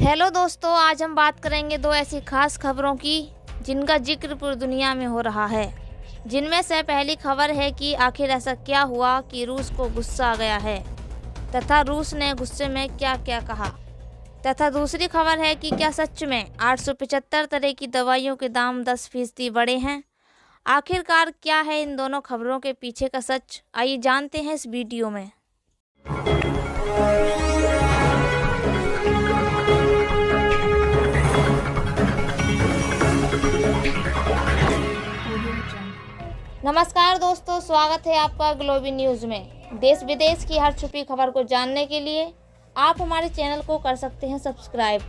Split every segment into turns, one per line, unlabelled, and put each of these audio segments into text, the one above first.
Hello दोस्तों, आज हम बात करेंगे दो ऐसी खास खबरों की जिनका जिक्र पूरी दुनिया में हो रहा है। जिनमें से पहली खबर है कि आखिर ऐसा क्या हुआ कि रूस को गुस्सा आ गया है तथा रूस ने गुस्से में क्या क्या कहा, तथा दूसरी खबर है कि क्या सच में 875 तरह की दवाइयों के दाम 10% बढ़े हैं। आखिरकार क्या है इन दोनों खबरों के पीछे का सच, आइए जानते हैं इस वीडियो में। नमस्कार दोस्तों, स्वागत है आपका ग्लोबल न्यूज़ में। देश विदेश की हर छुपी खबर को जानने के लिए आप हमारे चैनल को कर सकते हैं सब्सक्राइब।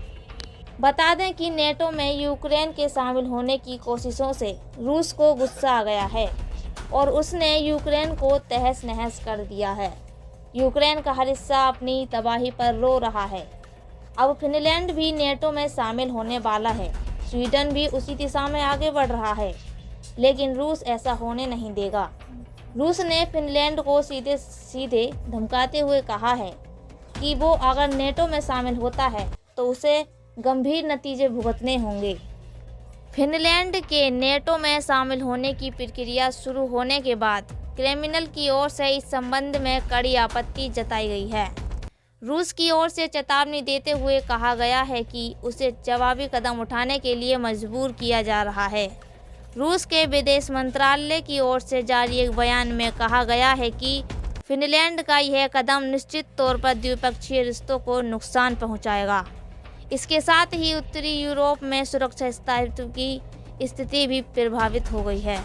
बता दें कि नेटो में यूक्रेन के शामिल होने की कोशिशों से रूस को गुस्सा आ गया है और उसने यूक्रेन को तहस नहस कर दिया है। यूक्रेन का हर हिस्सा अपनी तबाही पर रो रहा है। अब फिनलैंड भी नेटो में शामिल होने वाला है। स्वीडन भी उसी दिशा में आगे बढ़ रहा है, लेकिन रूस ऐसा होने नहीं देगा। रूस ने फिनलैंड को सीधे सीधे धमकाते हुए कहा है कि वो अगर नेटो में शामिल होता है तो उसे गंभीर नतीजे भुगतने होंगे। फिनलैंड के नेटो में शामिल होने की प्रक्रिया शुरू होने के बाद क्रेमलिन की ओर से इस संबंध में कड़ी आपत्ति जताई गई है। रूस की ओर से चेतावनी देते हुए कहा गया है कि उसे जवाबी कदम उठाने के लिए मजबूर किया जा रहा है। रूस के विदेश मंत्रालय की ओर से जारी एक बयान में कहा गया है कि फिनलैंड का यह कदम निश्चित तौर पर द्विपक्षीय रिश्तों को नुकसान पहुंचाएगा। इसके साथ ही उत्तरी यूरोप में सुरक्षा स्थायित्व की स्थिति भी प्रभावित हो गई है।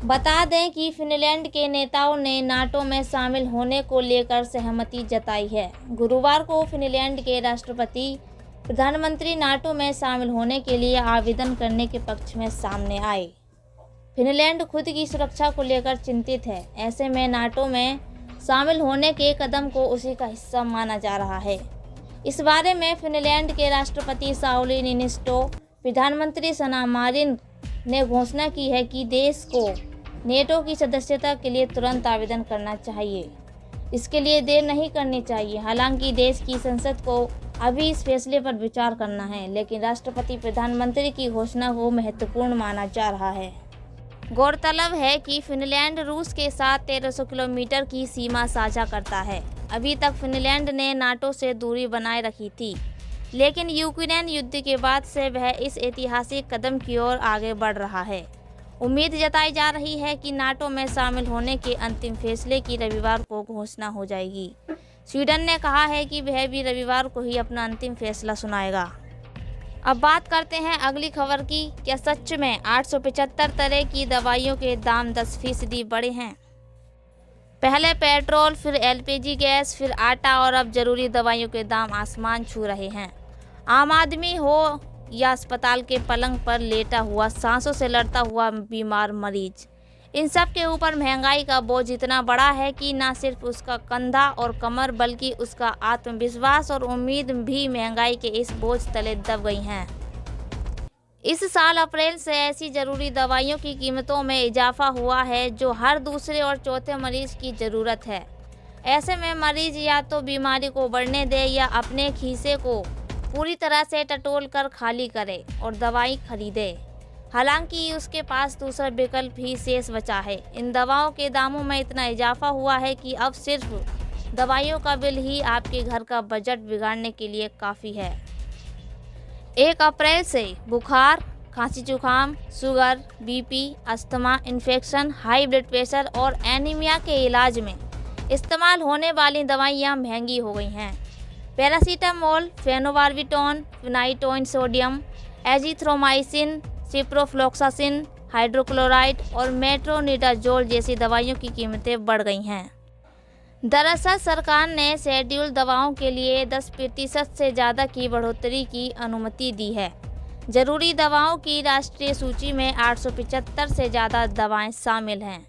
बता दें कि फिनलैंड के नेताओं ने नाटो में शामिल होने को लेकर सहमति जताई है। गुरुवार को फिनलैंड के राष्ट्रपति प्रधानमंत्री नाटो में शामिल होने के लिए आवेदन करने के पक्ष में सामने आए। फिनलैंड खुद की सुरक्षा को लेकर चिंतित है। ऐसे में नाटो में शामिल होने के कदम को उसी का हिस्सा माना जा रहा है। इस बारे में फिनलैंड के राष्ट्रपति साउली निनिस्टो प्रधानमंत्री सना मारिन ने घोषणा की है कि देश को नेटो की सदस्यता के लिए तुरंत आवेदन करना चाहिए। इसके लिए देर नहीं करनी चाहिए। हालांकि देश की संसद को अभी इस फैसले पर विचार करना है, लेकिन राष्ट्रपति प्रधानमंत्री की घोषणा को महत्वपूर्ण माना जा रहा है। गौरतलब है कि फिनलैंड रूस के साथ 1300 किलोमीटर की सीमा साझा करता है। अभी तक फिनलैंड ने नाटो से दूरी बनाए रखी थी, लेकिन यूक्रेन युद्ध के बाद से वह इस ऐतिहासिक कदम की ओर आगे बढ़ रहा है। उम्मीद जताई जा रही है कि नाटो में शामिल होने के अंतिम फैसले की रविवार को घोषणा हो जाएगी। स्वीडन ने कहा है कि वह भी रविवार को ही अपना अंतिम फैसला सुनाएगा। अब बात करते हैं अगली खबर की। क्या सच में 875 तरह की दवाइयों के दाम 10% बढ़े हैं? पहले पेट्रोल, फिर एलपीजी गैस, फिर आटा और अब जरूरी दवाइयों के दाम आसमान छू रहे हैं। आम आदमी हो या अस्पताल के पलंग पर लेटा हुआ सांसों से लड़ता हुआ बीमार मरीज, इन सब के ऊपर महंगाई का बोझ इतना बड़ा है कि न सिर्फ उसका कंधा और कमर बल्कि उसका आत्मविश्वास और उम्मीद भी महंगाई के इस बोझ तले दब गई हैं। इस साल अप्रैल से ऐसी जरूरी दवाइयों की कीमतों में इजाफा हुआ है जो हर दूसरे और चौथे मरीज की ज़रूरत है। ऐसे में मरीज या तो बीमारी को बढ़ने दे या अपने खीसे को पूरी तरह से टटोल कर खाली करे और दवाई खरीदे। हालांकि उसके पास दूसरा विकल्प ही शेष बचा है। इन दवाओं के दामों में इतना इजाफा हुआ है कि अब सिर्फ दवाइयों का बिल ही आपके घर का बजट बिगाड़ने के लिए काफ़ी है। 1 अप्रैल से बुखार, खांसी जुकाम, sugar, BP, asthma, infection, high blood pressure और एनीमिया के इलाज में इस्तेमाल होने वाली दवाइयाँ महंगी हो गई हैं। Paracetamol, phenobarbitone, phenytoin sodium, azithromycin, ciprofloxacin, hydrochloride और मेट्रोनिडाजोल जैसी दवाइयों की कीमतें बढ़ गई हैं। दरअसल सरकार ने शेड्यूल दवाओं के लिए 10% से ज़्यादा की बढ़ोतरी की अनुमति दी है। जरूरी दवाओं की राष्ट्रीय सूची में 875 से ज़्यादा दवाएं शामिल हैं,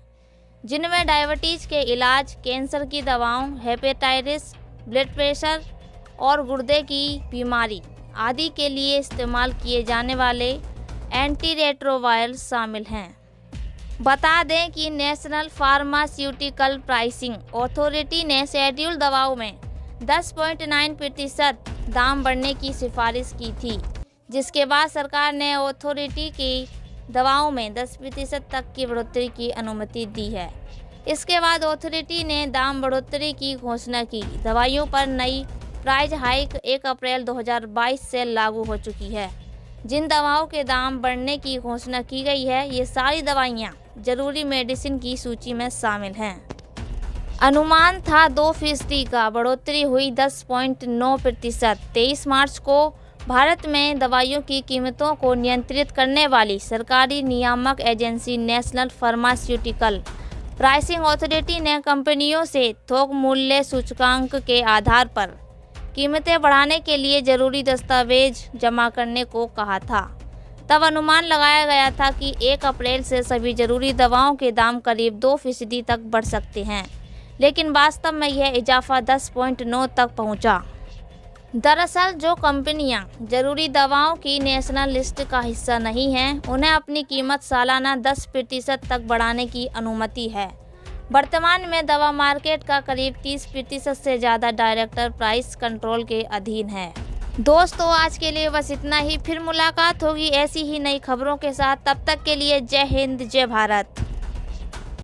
जिनमें डायबिटीज़ के इलाज, कैंसर की दवाओं, हेपेटाइटिस, ब्लड प्रेशर और गुर्दे की बीमारी आदि के लिए इस्तेमाल किए जाने वाले एंटीरेट्रोवायरल शामिल हैं। बता दें कि नेशनल फार्मास्यूटिकल प्राइसिंग अथॉरिटी ने शेड्यूल दवाओं में 10.9% दाम बढ़ने की सिफारिश की थी, जिसके बाद सरकार ने अथॉरिटी की दवाओं में 10% तक की बढ़ोतरी की अनुमति दी है। इसके बाद अथॉरिटी ने दाम बढ़ोतरी की घोषणा की। दवाइयों पर नई प्राइस हाइक 1 अप्रैल 2022 से लागू हो चुकी है। जिन दवाओं के दाम बढ़ने की घोषणा की गई है, ये सारी दवाइयाँ जरूरी मेडिसिन की सूची में शामिल हैं। अनुमान था 2% का, बढ़ोतरी हुई 10.9%। 23 मार्च को भारत में दवाइयों की कीमतों को नियंत्रित करने वाली सरकारी नियामक agency national pharmaceutical pricing authority ने कंपनियों से थोक मूल्य सूचकांक के आधार पर कीमतें बढ़ाने के लिए जरूरी दस्तावेज जमा करने को कहा था। तब अनुमान लगाया गया था कि 1 अप्रैल से सभी जरूरी दवाओं के दाम करीब 2% तक बढ़ सकते हैं, लेकिन वास्तव में यह इजाफा 10.9 तक पहुंचा। दरअसल जो कंपनियां जरूरी दवाओं की नेशनल लिस्ट का हिस्सा नहीं हैं, उन्हें अपनी कीमत सालाना 10% तक बढ़ाने की अनुमति है। वर्तमान में दवा मार्केट का करीब 30% से ज़्यादा डायरेक्टर प्राइस कंट्रोल के अधीन है। दोस्तों, आज के लिए बस इतना ही। फिर मुलाकात होगी ऐसी ही नई खबरों के साथ। तब तक के लिए जय हिंद, जय भारत।